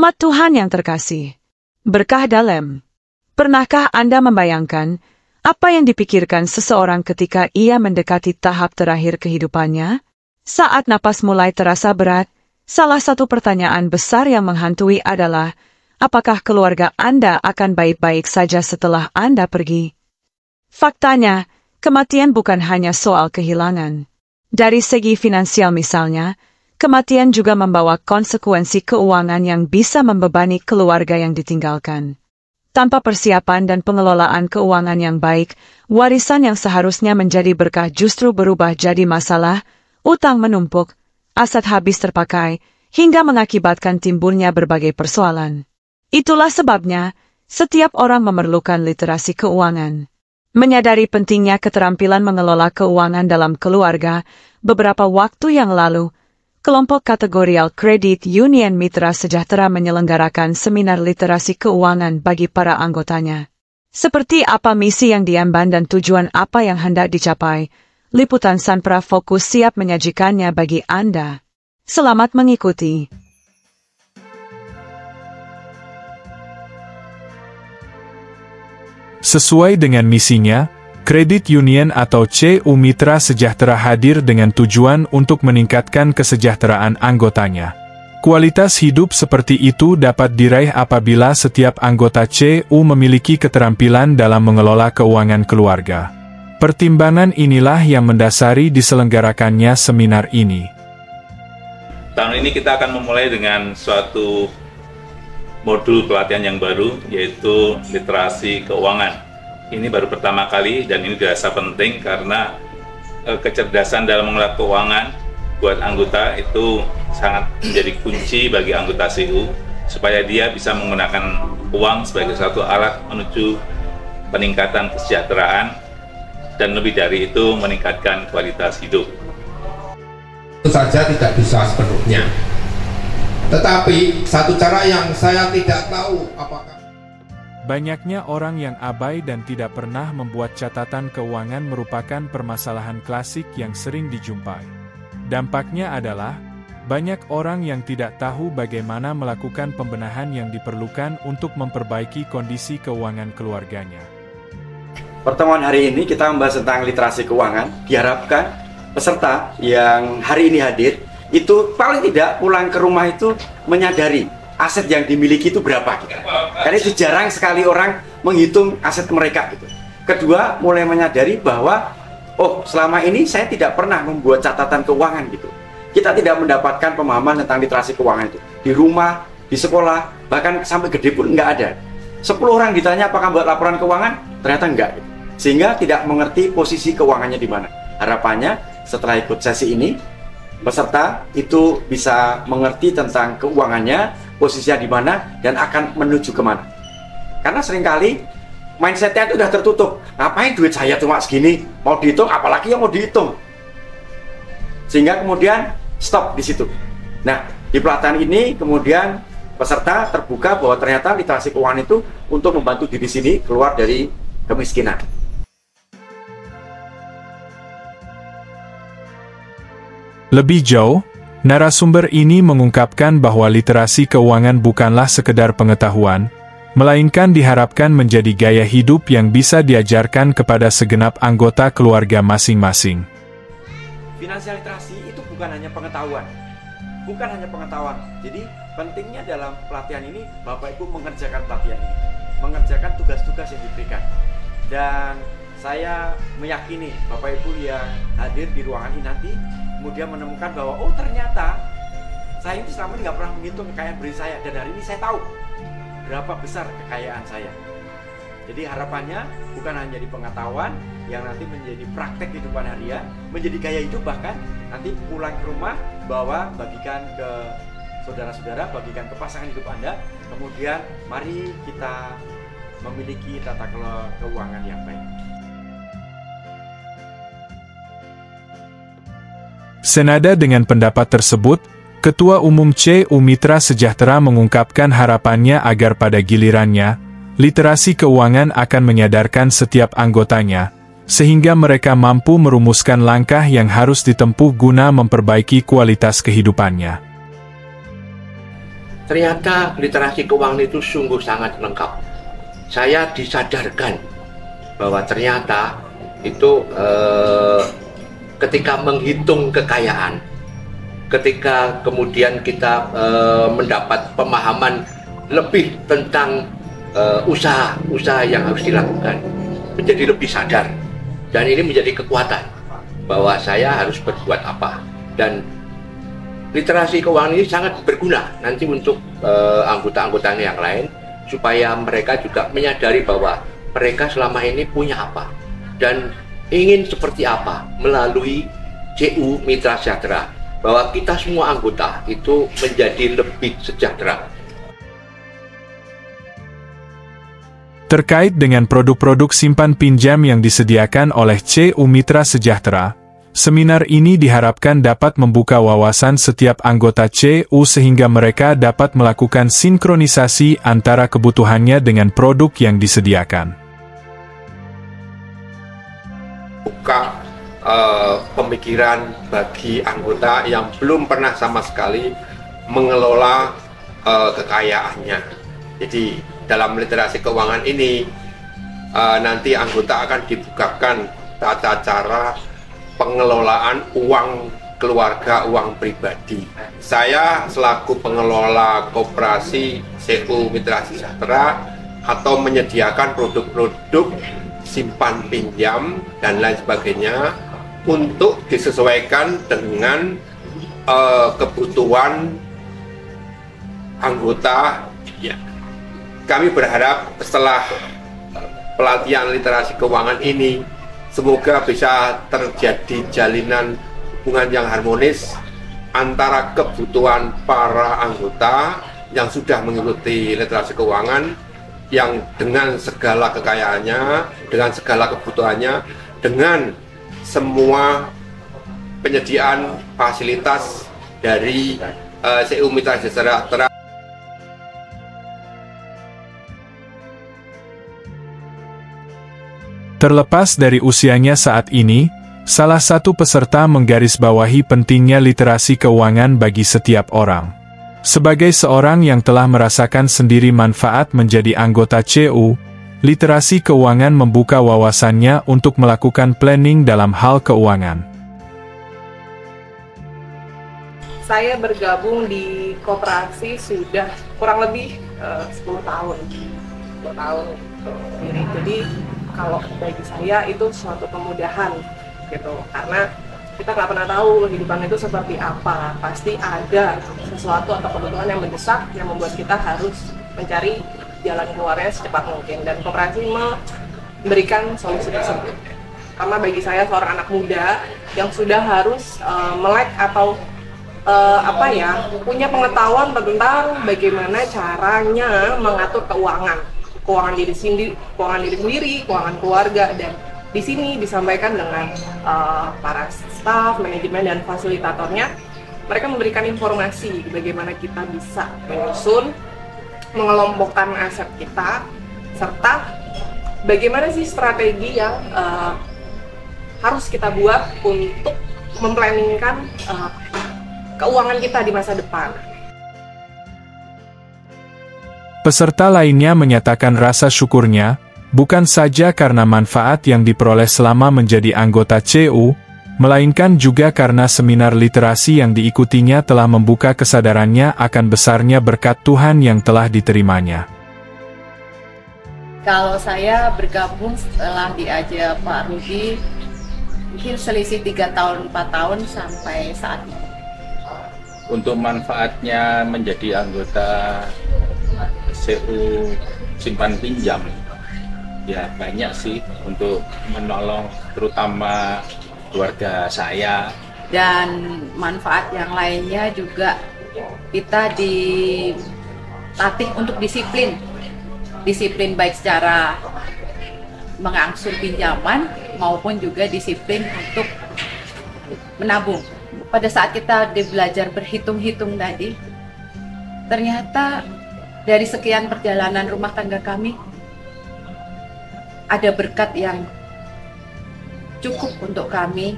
Umat Tuhan yang terkasih, berkah dalam. Pernahkah Anda membayangkan apa yang dipikirkan seseorang ketika ia mendekati tahap terakhir kehidupannya? Saat napas mulai terasa berat, salah satu pertanyaan besar yang menghantui adalah, apakah keluarga Anda akan baik-baik saja setelah Anda pergi? Faktanya, kematian bukan hanya soal kehilangan. Dari segi finansial misalnya, kematian juga membawa konsekuensi keuangan yang bisa membebani keluarga yang ditinggalkan. Tanpa persiapan dan pengelolaan keuangan yang baik, warisan yang seharusnya menjadi berkah justru berubah jadi masalah, utang menumpuk, aset habis terpakai, hingga mengakibatkan timbulnya berbagai persoalan. Itulah sebabnya, setiap orang memerlukan literasi keuangan. Menyadari pentingnya keterampilan mengelola keuangan dalam keluarga, beberapa waktu yang lalu, kelompok kategorial Credit Union Mitra Sejahtera menyelenggarakan seminar literasi keuangan bagi para anggotanya. Seperti apa misi yang diemban dan tujuan apa yang hendak dicapai, liputan Sanpra Fokus siap menyajikannya bagi Anda. Selamat mengikuti. Sesuai dengan misinya, Credit Union atau CU Mitra Sejahtera hadir dengan tujuan untuk meningkatkan kesejahteraan anggotanya. Kualitas hidup seperti itu dapat diraih apabila setiap anggota CU memiliki keterampilan dalam mengelola keuangan keluarga. Pertimbangan inilah yang mendasari diselenggarakannya seminar ini. Tahun ini kita akan memulai dengan suatu modul pelatihan yang baru, yaitu literasi keuangan. Ini baru pertama kali dan ini dirasa penting karena kecerdasan dalam mengelola keuangan buat anggota itu sangat menjadi kunci bagi anggota CU supaya dia bisa menggunakan uang sebagai satu alat menuju peningkatan kesejahteraan dan lebih dari itu meningkatkan kualitas hidup. Itu saja tidak bisa sepenuhnya. Tetapi satu cara yang saya tidak tahu apakah Banyaknya orang yang abai dan tidak pernah membuat catatan keuangan merupakan permasalahan klasik yang sering dijumpai. Dampaknya adalah, banyak orang yang tidak tahu bagaimana melakukan pembenahan yang diperlukan untuk memperbaiki kondisi keuangan keluarganya. Pertemuan hari ini kita membahas tentang literasi keuangan. Diharapkan peserta yang hari ini hadir, itu paling tidak pulang ke rumah itu menyadari aset yang dimiliki itu berapa gitu. Karena itu jarang sekali orang menghitung aset mereka gitu. Kedua, mulai menyadari bahwa oh, selama ini saya tidak pernah membuat catatan keuangan gitu. Kita tidak mendapatkan pemahaman tentang literasi keuangan itu. Di rumah, di sekolah, bahkan sampai gede pun nggak ada. 10 orang ditanya apakah buat laporan keuangan, ternyata enggak gitu. Sehingga tidak mengerti posisi keuangannya di mana. Harapannya setelah ikut sesi ini, peserta itu bisa mengerti tentang keuangannya, posisinya di mana, dan akan menuju kemana. Karena seringkali mindsetnya itu sudah tertutup. Ngapain duit saya cuma segini? Mau dihitung, apalagi yang mau dihitung. Sehingga kemudian stop di situ. Nah, di pelatihan ini kemudian peserta terbuka bahwa ternyata literasi keuangan itu untuk membantu diri sini keluar dari kemiskinan. Lebih jauh, narasumber ini mengungkapkan bahwa literasi keuangan bukanlah sekedar pengetahuan, melainkan diharapkan menjadi gaya hidup yang bisa diajarkan kepada segenap anggota keluarga masing-masing. Finansial literasi itu bukan hanya pengetahuan. Bukan hanya pengetahuan. Jadi pentingnya dalam pelatihan ini, Bapak Ibu mengerjakan pelatihan ini. Mengerjakan tugas-tugas yang diberikan. Dan saya meyakini Bapak Ibu yang hadir di ruangan ini nanti kemudian menemukan bahwa oh ternyata saya ini selama ini nggak pernah menghitung kekayaan beri saya, dan hari ini saya tahu berapa besar kekayaan saya. Jadi harapannya bukan hanya di pengetahuan yang nanti menjadi praktek kehidupan harian, menjadi gaya hidup, bahkan nanti pulang ke rumah bawa bagikan ke saudara-saudara, bagikan ke pasangan hidup Anda. Kemudian mari kita memiliki tata kelola keuangan yang baik. Senada dengan pendapat tersebut, Ketua Umum CU Mitra Sejahtera mengungkapkan harapannya agar pada gilirannya, literasi keuangan akan menyadarkan setiap anggotanya, sehingga mereka mampu merumuskan langkah yang harus ditempuh guna memperbaiki kualitas kehidupannya. ternyata literasi keuangan itu sungguh sangat lengkap. Saya disadarkan bahwa ternyata itu ketika menghitung kekayaan, ketika kemudian kita mendapat pemahaman lebih tentang usaha yang harus dilakukan, menjadi lebih sadar, dan ini menjadi kekuatan bahwa saya harus berbuat apa. Dan literasi keuangan ini sangat berguna nanti untuk anggota-anggota yang lain, supaya mereka juga menyadari bahwa mereka selama ini punya apa dan ingin seperti apa melalui CU Mitra Sejahtera, bahwa kita semua anggota itu menjadi lebih sejahtera. Terkait dengan produk-produk simpan pinjam yang disediakan oleh CU Mitra Sejahtera, seminar ini diharapkan dapat membuka wawasan setiap anggota CU sehingga mereka dapat melakukan sinkronisasi antara kebutuhannya dengan produk yang disediakan. Buka pemikiran bagi anggota yang belum pernah sama sekali mengelola kekayaannya. Jadi dalam literasi keuangan ini nanti anggota akan dibukakan tata cara pengelolaan uang keluarga, uang pribadi. Saya selaku pengelola koperasi CU Mitra Sejahtera atau menyediakan produk-produk simpan pinjam dan lain sebagainya untuk disesuaikan dengan kebutuhan anggota. Ya. Kami berharap setelah pelatihan literasi keuangan ini, semoga bisa terjadi jalinan hubungan yang harmonis antara kebutuhan para anggota yang sudah mengikuti literasi keuangan, yang dengan segala kekayaannya, dengan segala kebutuhannya, dengan semua penyediaan fasilitas dari CU Mitra Sejahtera. Terlepas dari usianya saat ini, salah satu peserta menggarisbawahi pentingnya literasi keuangan bagi setiap orang. Sebagai seorang yang telah merasakan sendiri manfaat menjadi anggota CU, literasi keuangan membuka wawasannya untuk melakukan planning dalam hal keuangan. Saya bergabung di koperasi sudah kurang lebih 10 tahun. 10 tahun. Jadi kalau bagi saya itu suatu kemudahan gitu, karena kita nggak pernah tahu kehidupan itu seperti apa. Pasti ada sesuatu atau kebutuhan yang mendesak yang membuat kita harus mencari jalan keluarnya secepat mungkin, dan koperasi memberikan solusi tersebut. Karena bagi saya seorang anak muda yang sudah harus melek atau punya pengetahuan tentang bagaimana caranya mengatur keuangan diri sendiri, keuangan keluarga, dan di sini disampaikan dengan para staf, manajemen, dan fasilitatornya. Mereka memberikan informasi bagaimana kita bisa menyusun, mengelompokkan aset kita, serta bagaimana sih strategi yang harus kita buat untuk memplanningkan keuangan kita di masa depan. Peserta lainnya menyatakan rasa syukurnya, bukan saja karena manfaat yang diperoleh selama menjadi anggota CU, melainkan juga karena seminar literasi yang diikutinya telah membuka kesadarannya akan besarnya berkat Tuhan yang telah diterimanya. Kalau saya bergabung setelah diajak Pak Rudi, mungkin selisih 3 tahun, 4 tahun sampai saat ini. Untuk manfaatnya menjadi anggota CU simpan pinjam, ya banyak sih, untuk menolong terutama keluarga saya. Dan manfaat yang lainnya juga kita dilatih untuk disiplin baik secara mengangsur pinjaman maupun juga disiplin untuk menabung. Pada saat kita belajar berhitung-hitung tadi, ternyata dari sekian perjalanan rumah tangga kami, ada berkat yang cukup untuk kami.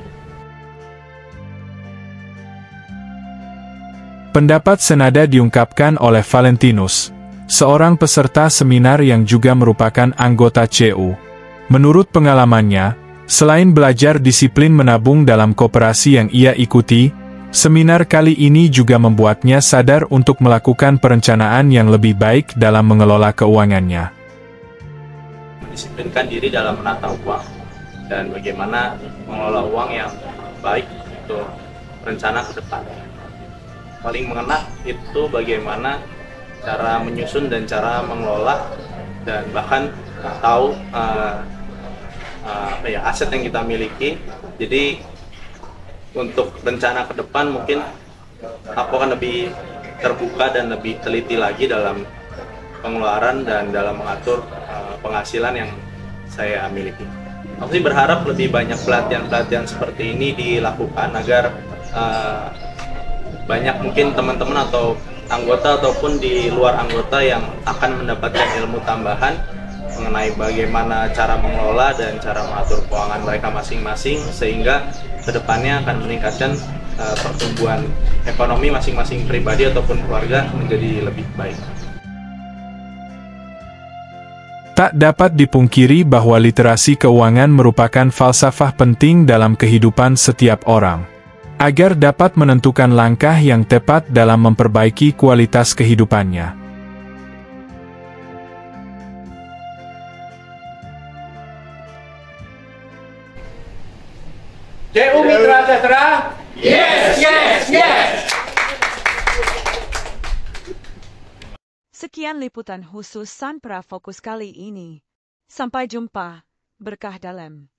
Pendapat senada diungkapkan oleh Valentinus, seorang peserta seminar yang juga merupakan anggota CU. Menurut pengalamannya, selain belajar disiplin menabung dalam koperasi yang ia ikuti, seminar kali ini juga membuatnya sadar untuk melakukan perencanaan yang lebih baik dalam mengelola keuangannya. Mendisiplinkan diri dalam menata uang dan bagaimana mengelola uang yang baik untuk rencana ke depan. Paling mengena itu bagaimana cara menyusun dan cara mengelola dan bahkan tahu aset yang kita miliki. Jadi untuk rencana ke depan mungkin aku akan lebih terbuka dan lebih teliti lagi dalam pengeluaran dan dalam mengatur penghasilan yang saya miliki. Aku sih berharap lebih banyak pelatihan-pelatihan seperti ini dilakukan agar banyak mungkin teman-teman atau anggota ataupun di luar anggota yang akan mendapatkan ilmu tambahan mengenai bagaimana cara mengelola dan cara mengatur keuangan mereka masing-masing, sehingga kedepannya akan meningkatkan pertumbuhan ekonomi masing-masing pribadi ataupun keluarga menjadi lebih baik. Tak dapat dipungkiri bahwa literasi keuangan merupakan falsafah penting dalam kehidupan setiap orang, agar dapat menentukan langkah yang tepat dalam memperbaiki kualitas kehidupannya. CU Mitra Sejahtera? Yes, yes, yes! Sekian liputan khusus Sanpra Fokus kali ini. Sampai jumpa. Berkah dalam.